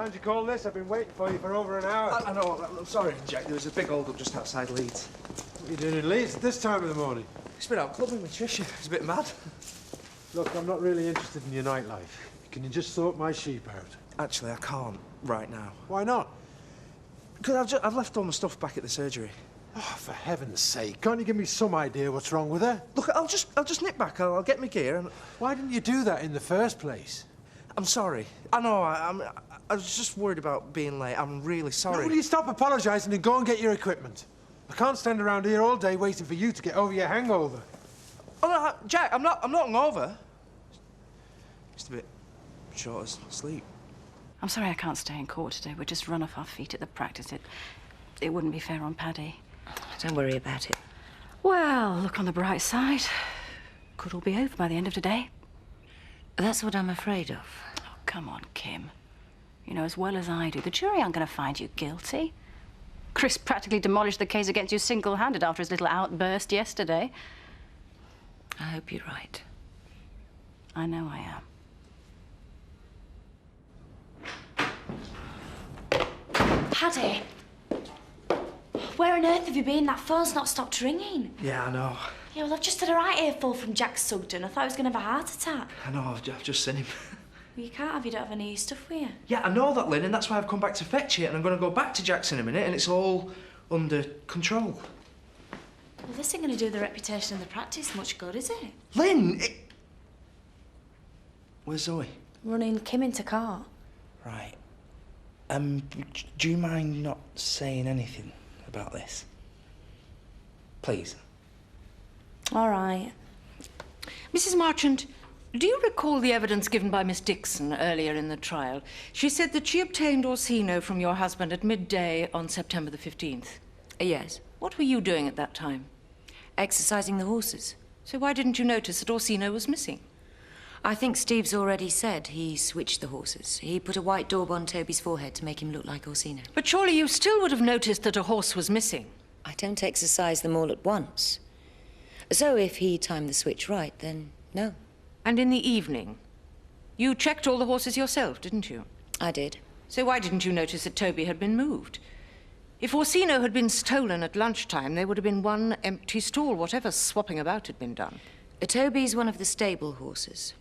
Can't you call this? I've been waiting for you for over an hour. I know. I'm sorry, Jack. There was a big hold-up just outside Leeds. What are you doing in Leeds at this time of the morning? It's been out clubbing with Tricia. It's a bit mad. Look, I'm not really interested in your nightlife. Can you just sort my sheep out? Actually, I can't right now. Why not? Because I've left all my stuff back at the surgery. Oh, for heaven's sake, can't you give me some idea what's wrong with her? Look, I'll just nip back. I'll get my gear and... Why didn't you do that in the first place? I'm sorry. I know, I was just worried about being late. I'm really sorry. Now, will you stop apologising and go and get your equipment? I can't stand around here all day waiting for you to get over your hangover. Oh, no, Jack, I'm not hungover. Just a bit short of sleep. I'm sorry I can't stay in court today. We're just run off our feet at the practice. It wouldn't be fair on Paddy. Don't worry about it. Well, look on the bright side. Could all be over by the end of today. That's what I'm afraid of. Oh, come on, Kim. You know as well as I do, the jury aren't going to find you guilty. Chris practically demolished the case against you single-handed after his little outburst yesterday. I hope you're right. I know I am. Paddy, where on earth have you been? That phone's not stopped ringing. Yeah, I know. Yeah, well, I've just had a right earful from Jack Sugden. I thought he was going to have a heart attack. I know, I've just seen him. Well, you can't have, you don't have any of your stuff with you. Yeah, I know that, Lynn, and that's why I've come back to fetch it, and I'm going to go back to Jack's in a minute, and it's all under control. Well, this ain't going to do the reputation of the practice much good, is it? Lynn! Where's Zoe? Running Kim into court. Right. Do you mind not saying anything about this? Please. All right. Mrs. Marchant, do you recall the evidence given by Miss Dixon earlier in the trial? She said that she obtained Orsino from your husband at midday on September the 15th. Yes. What were you doing at that time? Exercising the horses. So why didn't you notice that Orsino was missing? I think Steve's already said he switched the horses. He put a white daub on Toby's forehead to make him look like Orsino. But surely you still would have noticed that a horse was missing. I don't exercise them all at once. So if he timed the switch right, then no. And in the evening? You checked all the horses yourself, didn't you? I did. So why didn't you notice that Toby had been moved? If Orsino had been stolen at lunchtime, there would have been one empty stall, whatever swapping about had been done. Toby's one of the stable horses,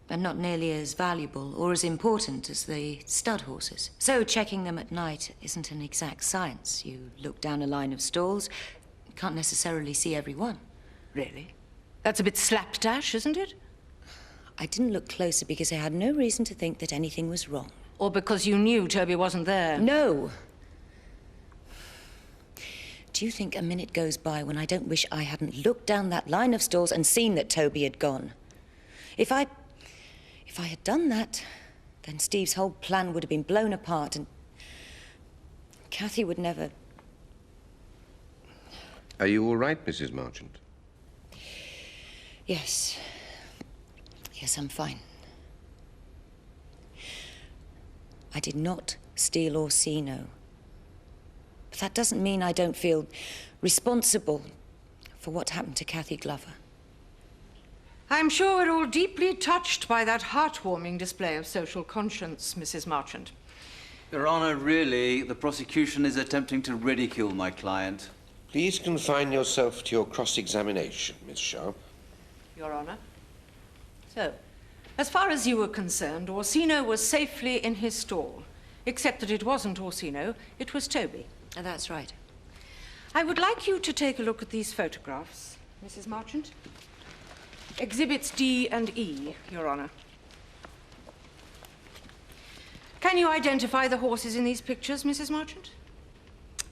and not nearly as valuable or as important as the stud horses. So checking them at night isn't an exact science. You look down a line of stalls, you can't necessarily see every one. Really? That's a bit slapdash, isn't it? I didn't look closer because I had no reason to think that anything was wrong. Or because you knew Toby wasn't there? No. Do you think a minute goes by when I don't wish I hadn't looked down that line of stalls and seen that Toby had gone? If I had done that, then Steve's whole plan would have been blown apart and Kathy would never... Are you all right, Mrs. Marchant? Yes. Yes, I'm fine. I did not steal Orsino. But that doesn't mean I don't feel responsible for what happened to Kathy Glover. I'm sure we're all deeply touched by that heartwarming display of social conscience, Mrs. Marchant. Your Honour, really, the prosecution is attempting to ridicule my client. Please confine yourself to your cross-examination, Miss Sharp. Your Honour. So, as far as you were concerned, Orsino was safely in his stall. Except that it wasn't Orsino, it was Toby. That's right. I would like you to take a look at these photographs, Mrs. Marchant. Exhibits D and E, Your Honour. Can you identify the horses in these pictures, Mrs. Marchant?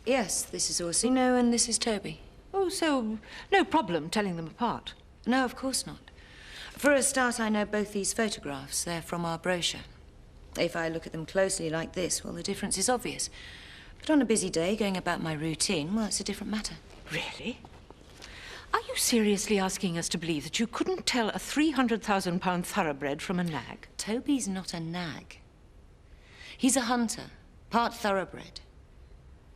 Yes, this is Orsino and this is Toby. Oh, so no problem telling them apart? No, of course not. For a start, I know both these photographs. They're from our brochure. If I look at them closely like this, well, the difference is obvious. But on a busy day, going about my routine, well, it's a different matter. Really? Are you seriously asking us to believe that you couldn't tell a £300,000 thoroughbred from a nag? Toby's not a nag. He's a hunter, part thoroughbred.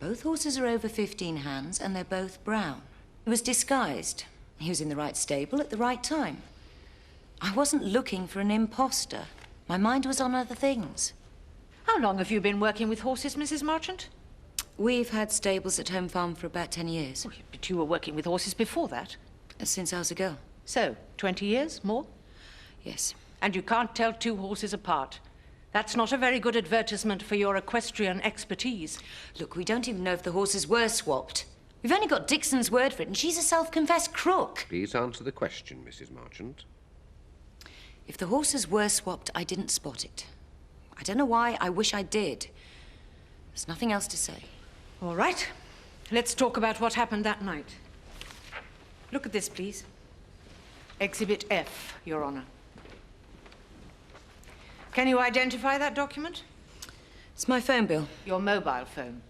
Both horses are over 15 hands, and they're both brown. He was disguised. He was in the right stable at the right time. I wasn't looking for an imposter. My mind was on other things. How long have you been working with horses, Mrs. Marchant? We've had stables at Home Farm for about 10 years. Oh, but you were working with horses before that. Since I was a girl. So, 20 years, more? Yes. And you can't tell two horses apart. That's not a very good advertisement for your equestrian expertise. Look, we don't even know if the horses were swapped. We've only got Dixon's word for it, and she's a self-confessed crook. Please answer the question, Mrs. Marchant. If the horses were swapped, I didn't spot it. I don't know why. I wish I did. There's nothing else to say. All right. Let's talk about what happened that night. Look at this, please. Exhibit F, Your Honor. Can you identify that document? It's my phone bill. Your mobile phone.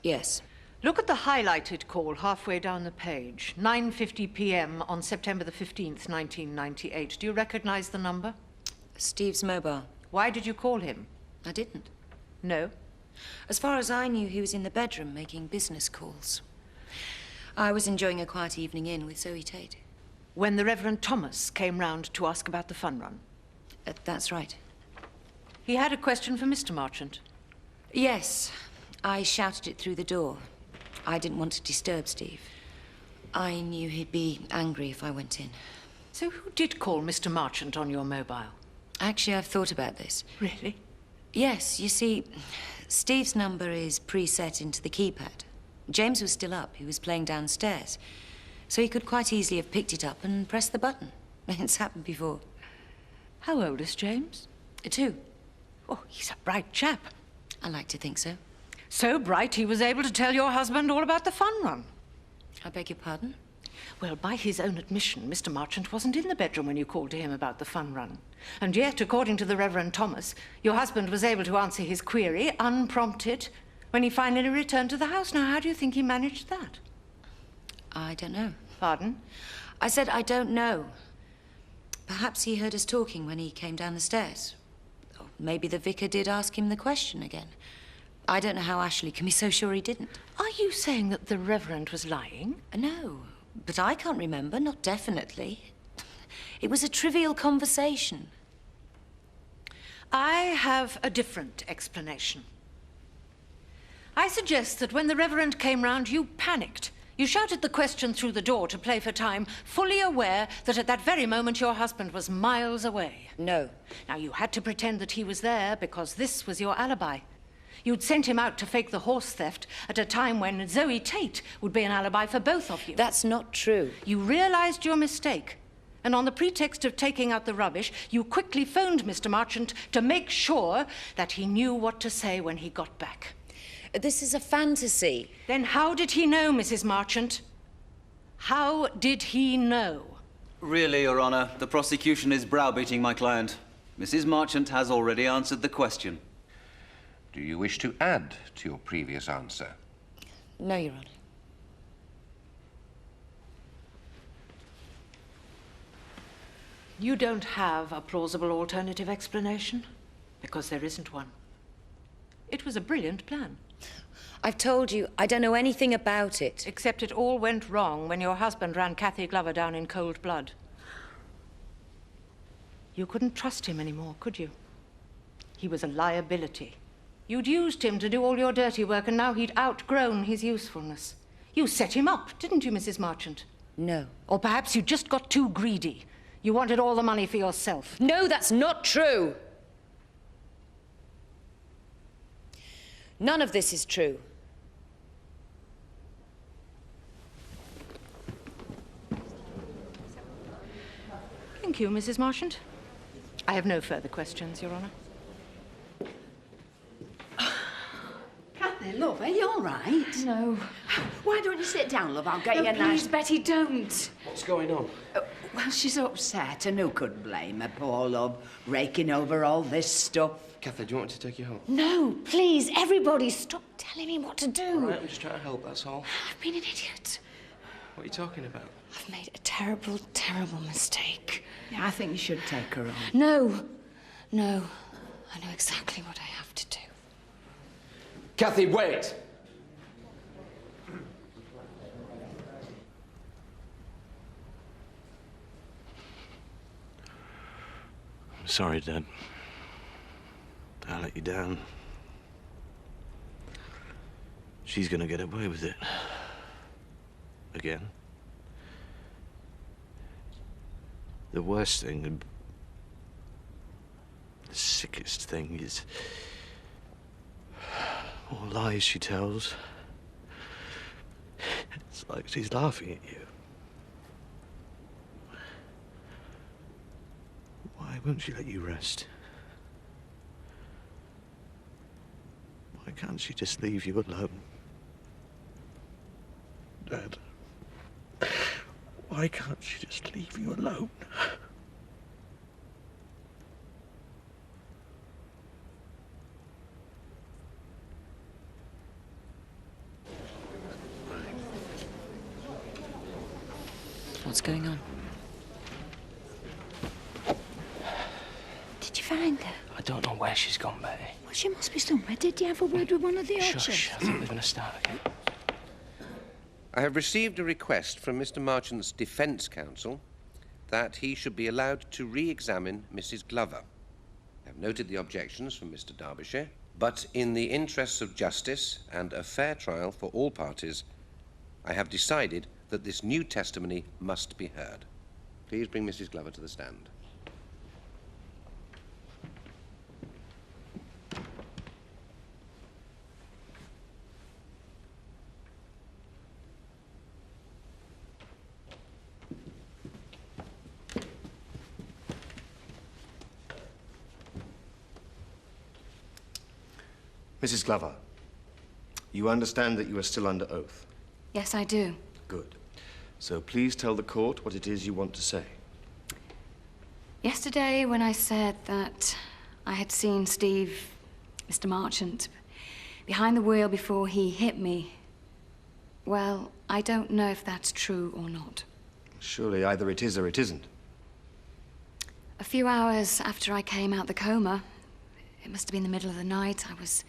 Yes. Look at the highlighted call halfway down the page. 9:50 p.m. on September the 15th, 1998. Do you recognize the number? Steve's mobile. Why did you call him? I didn't. No. As far as I knew, he was in the bedroom making business calls. I was enjoying a quiet evening in with Zoe Tate. When the Reverend Thomas came round to ask about the fun run? That's right. He had a question for Mr. Marchant. Yes. I shouted it through the door. I didn't want to disturb Steve. I knew he'd be angry if I went in. So who did call Mr. Marchant on your mobile? Actually, I've thought about this. Really? Yes, you see, Steve's number is preset into the keypad. James was still up. He was playing downstairs. So he could quite easily have picked it up and pressed the button. It's happened before. How old is James? 2. Oh, he's a bright chap. I like to think so. So bright he was able to tell your husband all about the fun run. I beg your pardon? Well, by his own admission, Mr. Marchant wasn't in the bedroom when you called to him about the fun run. And yet, according to the Reverend Thomas, your husband was able to answer his query, unprompted, when he finally returned to the house. Now, how do you think he managed that? I don't know. Pardon? I said I don't know. Perhaps he heard us talking when he came down the stairs. Or maybe the vicar did ask him the question again. I don't know how Ashley can be so sure he didn't. Are you saying that the Reverend was lying? No, but I can't remember, not definitely. It was a trivial conversation. I have a different explanation. I suggest that when the Reverend came round, you panicked. You shouted the question through the door to play for time, fully aware that at that very moment your husband was miles away. No. Now, you had to pretend that he was there because this was your alibi. You'd sent him out to fake the horse theft at a time when Zoe Tate would be an alibi for both of you. That's not true. You realized your mistake, and on the pretext of taking out the rubbish, you quickly phoned Mr. Marchant to make sure that he knew what to say when he got back. This is a fantasy. Then how did he know, Mrs. Marchant? How did he know? Really, Your Honor, the prosecution is browbeating my client. Mrs. Marchant has already answered the question. Do you wish to add to your previous answer? No, Your Honor. You don't have a plausible alternative explanation? Because there isn't one. It was a brilliant plan. I've told you, I don't know anything about it. Except it all went wrong when your husband ran Kathy Glover down in cold blood. You couldn't trust him anymore, could you? He was a liability. You'd used him to do all your dirty work, and now he'd outgrown his usefulness. You set him up, didn't you, Mrs. Marchant? No. Or perhaps you just got too greedy. You wanted all the money for yourself. No, that's not true. None of this is true. Thank you, Mrs. Marchant. I have no further questions, Your Honor. Kathy, love, are you all right? No. Why don't you sit down, love? I'll get you a Please, nice... Betty, don't. What's going on? Well, she's upset, and who could blame her, poor love, raking over all this stuff. Kathy, do you want me to take you home? No, please, everybody, stop telling me what to do. All right, I'm just trying to help, that's all. I've been an idiot. What are you talking about? I've made a terrible, terrible mistake. Yeah, I think you should take her home. No. No. I know exactly what I have to do. Kathy, wait! I'm sorry, Dad. I let you down. She's gonna get away with it. Again. The worst thing, the sickest thing is all lies she tells. It's like she's laughing at you. Why won't she let you rest? Why can't she just leave you alone? Dad, why can't she just leave you alone? What's going on? Did you find her? I don't know where she's gone, Betty. Well, she must be somewhere. Did you have a word with one of the ushers? Shush, I think we're going to start again. I have received a request from Mr. Marchant's defence counsel that he should be allowed to re-examine Mrs. Glover. I have noted the objections from Mr. Derbyshire, but in the interests of justice and a fair trial for all parties, I have decided that this new testimony must be heard. Please bring Mrs. Glover to the stand. Mrs. Glover, you understand that you are still under oath? Yes, I do. Good. So please tell the court what it is you want to say. Yesterday, when I said that I had seen Steve, Mr. Marchant, behind the wheel before he hit me, well, I don't know if that's true or not. Surely either it is or it isn't. A few hours after I came out the coma, it must have been the middle of the night, I was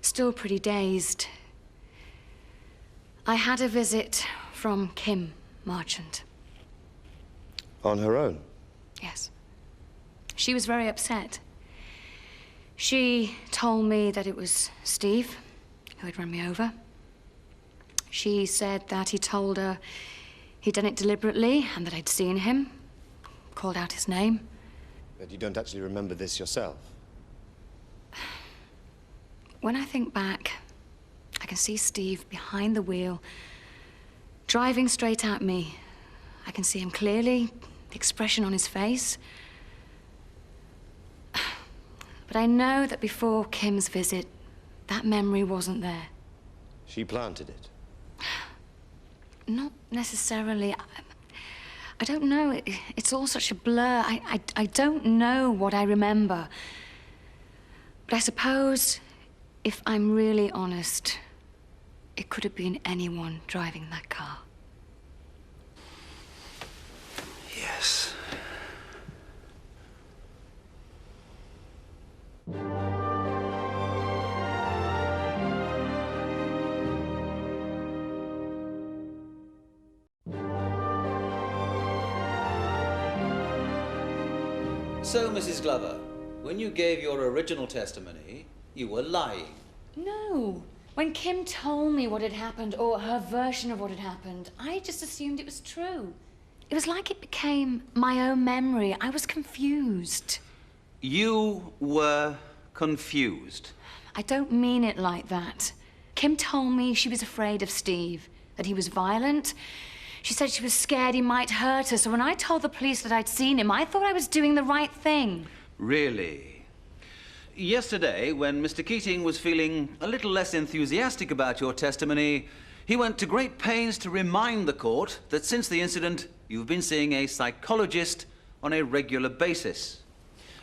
still pretty dazed. I had a visit from Kim Marchant. On her own? Yes. She was very upset. She told me that it was Steve who had run me over. She said that he told her he'd done it deliberately and that I'd seen him, called out his name. But you don't actually remember this yourself? When I think back, I can see Steve behind the wheel, driving straight at me. I can see him clearly, the expression on his face. But I know that before Kim's visit, that memory wasn't there. She planted it? Not necessarily. I don't know. It's all such a blur. I don't know what I remember. But I suppose, if I'm really honest, it could have been anyone driving that car. Yes. So, Mrs. Glover, when you gave your original testimony, you were lying. No. When Kim told me what had happened, or her version of what had happened, I just assumed it was true. It was like it became my own memory. I was confused. You were confused? I don't mean it like that. Kim told me she was afraid of Steve, that he was violent. She said she was scared he might hurt her, so when I told the police that I'd seen him, I thought I was doing the right thing. Really? Yesterday, when Mr. Keating was feeling a little less enthusiastic about your testimony, he went to great pains to remind the court that since the incident, you've been seeing a psychologist on a regular basis.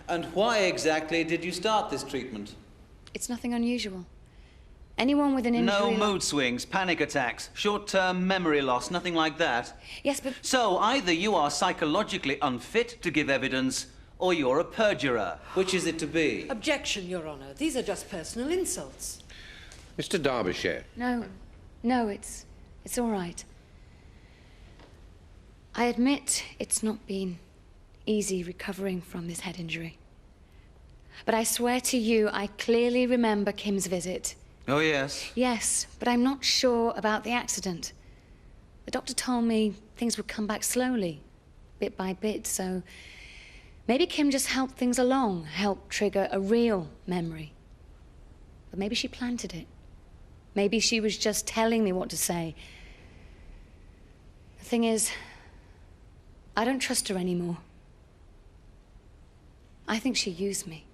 And why exactly did you start this treatment? It's nothing unusual. Anyone with an injury... No mood swings, panic attacks, short-term memory loss, nothing like that. Yes, but... So either you are psychologically unfit to give evidence, or you're a perjurer. Which is it to be? Objection, Your Honour. These are just personal insults. Mr. Derbyshire. No, it's all right. I admit it's not been easy recovering from this head injury. But I swear to you, I clearly remember Kim's visit. Oh, yes? Yes, but I'm not sure about the accident. The doctor told me things would come back slowly, bit by bit, so maybe Kim just helped things along, helped trigger a real memory. But maybe she planted it. Maybe she was just telling me what to say. The thing is, I don't trust her anymore. I think she used me.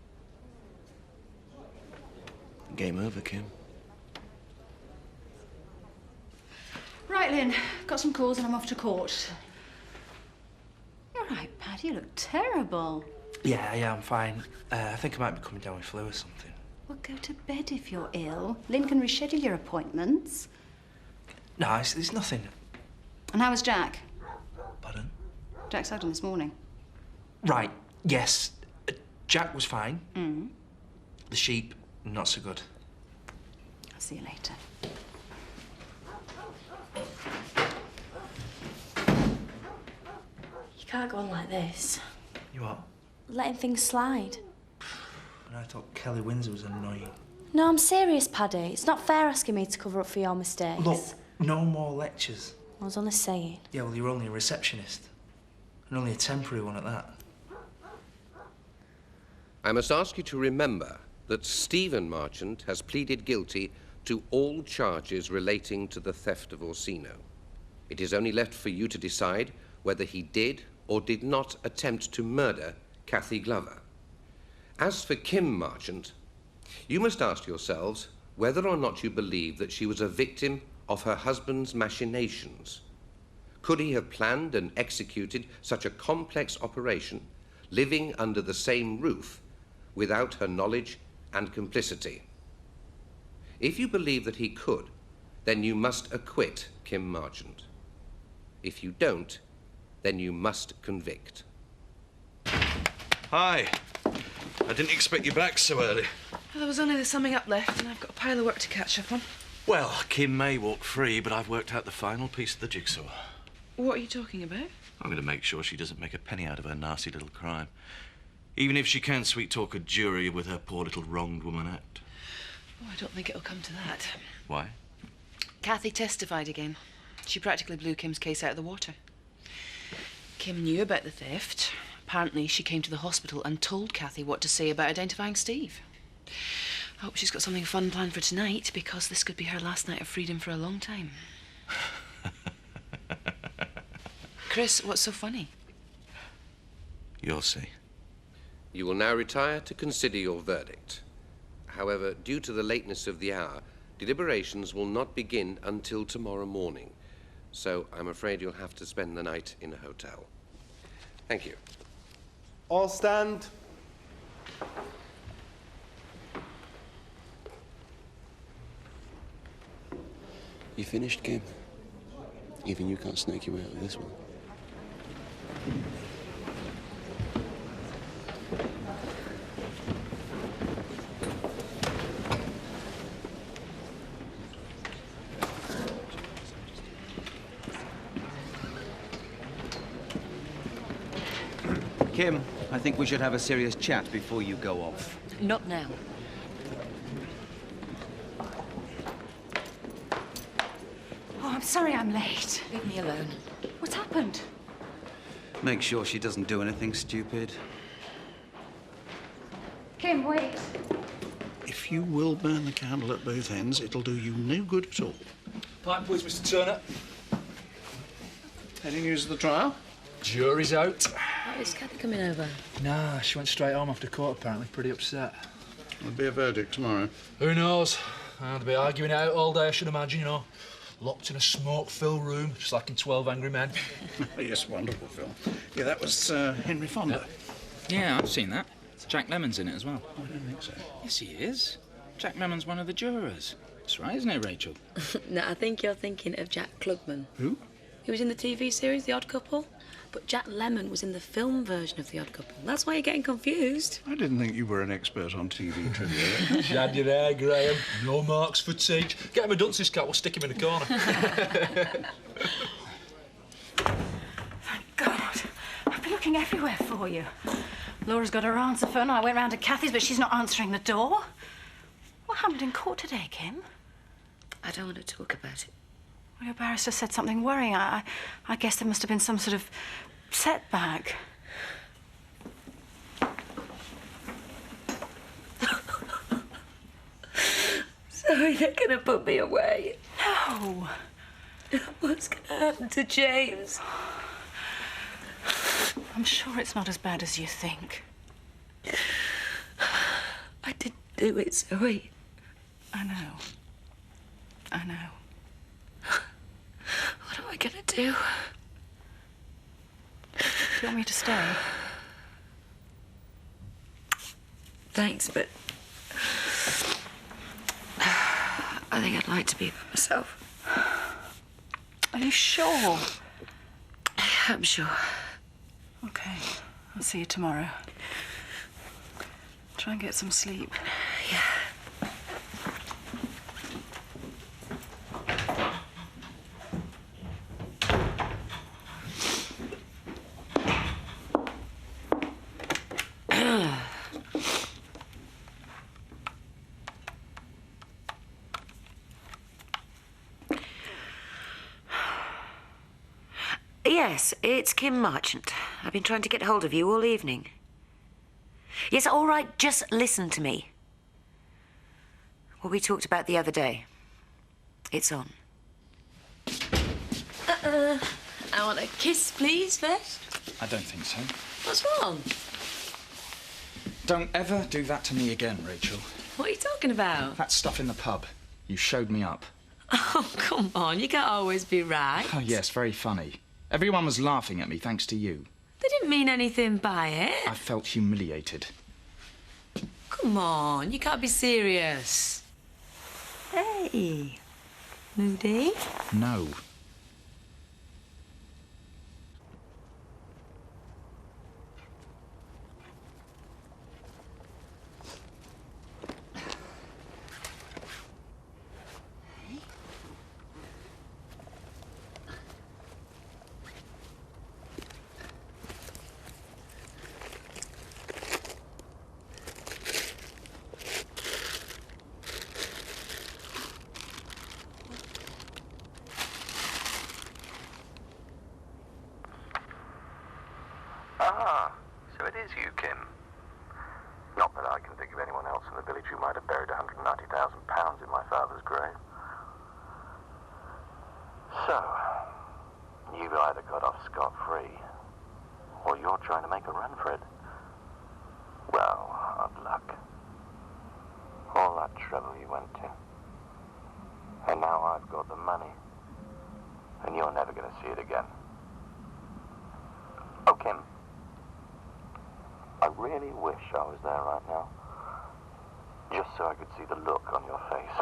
Game over, Kim. Right, Lynn. Got some calls and I'm off to court. You're right, Paddy. You look terrible. Yeah, I'm fine. I think I might be coming down with flu or something. Well, go to bed if you're ill. Lynn can reschedule your appointments. No, it's nothing. And how was Jack? Pardon? Jack Sugden this morning. Right, yes. Jack was fine. Mm. The sheep, not so good. I'll see you later. You can't go on like this. You what? Letting things slide. I thought Kelly Windsor was annoying. No, I'm serious, Paddy. It's not fair asking me to cover up for your mistakes. Look, no more lectures. I was only saying. Yeah, well, you're only a receptionist. And only a temporary one at that. I must ask you to remember that Stephen Marchant has pleaded guilty to all charges relating to the theft of Orsino. It is only left for you to decide whether he did or did not attempt to murder Kathy Glover. As for Kim Marchant, you must ask yourselves whether or not you believe that she was a victim of her husband's machinations. Could he have planned and executed such a complex operation, living under the same roof, without her knowledge and complicity? If you believe that he could, then you must acquit Kim Marchant. If you don't, then you must convict. Hi. I didn't expect you back so early. Well, there was only the summing up left, and I've got a pile of work to catch up on. Well, Kim may walk free, but I've worked out the final piece of the jigsaw. What are you talking about? I'm going to make sure she doesn't make a penny out of her nasty little crime. Even if she can sweet-talk a jury with her poor little wronged woman act. Oh, I don't think it'll come to that. Why? Kathy testified again. She practically blew Kim's case out of the water. Kim knew about the theft. Apparently, she came to the hospital and told Kathy what to say about identifying Steve. I hope she's got something fun planned for tonight, because this could be her last night of freedom for a long time. Chris, what's so funny? You'll see. You will now retire to consider your verdict. However, due to the lateness of the hour, deliberations will not begin until tomorrow morning. So I'm afraid you'll have to spend the night in a hotel. Thank you. All stand. You finished, Kim? Even you can't snake your way out of this one. Kim, I think we should have a serious chat before you go off. Not now. Oh, I'm sorry I'm late. Leave me alone. What's happened? Make sure she doesn't do anything stupid. Kim, wait. If you will burn the candle at both ends, it'll do you no good at all. Pipe, please, Mr. Turner. Any news of the trial? Jury's out. Oh, is Kathy coming over? Nah, she went straight home after court, apparently. Pretty upset. There'll be a verdict tomorrow. Who knows? They'll be arguing it out all day, I should imagine, you know. Locked in a smoke-filled room, just like in 12 Angry Men. Yes, wonderful film. Yeah, that was Henry Fonda. Yeah, I've seen that. Jack Lemmon's in it as well. I don't think so. Yes, he is. Jack Lemmon's one of the jurors. That's right, isn't it, Rachel? No, I think you're thinking of Jack Klugman. Who? He was in the TV series The Odd Couple, but Jack Lemmon was in the film version of The Odd Couple. That's why you're getting confused. I didn't think you were an expert on TV trivia. Shad you there, Graham. No marks for teach. Get him a dunce's cap, we'll stick him in the corner. Thank God. I've been looking everywhere for you. Laura's got her answer phone. I went round to Kathy's, but she's not answering the door. Why, What happened in court today, Kim? I don't want to talk about it. Well, your barrister said something worrying. I guess there must have been some sort of setback. So they're going to put me away? No. What's going to happen to James? I'm sure it's not as bad as you think. I didn't do it, Zoe. I know. I know. What am I going to do? Do you want me to stay? Thanks, but I think I'd like to be by myself. Are you sure? I'm sure. Okay. I'll see you tomorrow. Try and get some sleep. Yeah. Yes, it's Kim Marchant. I've been trying to get hold of you all evening. Yes, all right, just listen to me. What we talked about the other day. It's on. I want a kiss, please, first. I don't think so. What's wrong? Don't ever do that to me again, Rachel. What are you talking about? That stuff in the pub. You showed me up. Oh, come on, you can't always be right. Oh, yes, very funny. Everyone was laughing at me thanks to you. They didn't mean anything by it. I felt humiliated. Come on, you can't be serious. Hey, Moody? No. Ah, so it is you, Kim. Not that I can think of anyone else in the village who might have buried £190,000 in my father's grave. So, you've either got off scot-free, or you're trying to make a run for it. Well, hard luck. All that trouble you went to. And now I've got the money. And you're never going to see it again. Oh, Kim. I really wish I was there right now. Just so I could see the look on your face.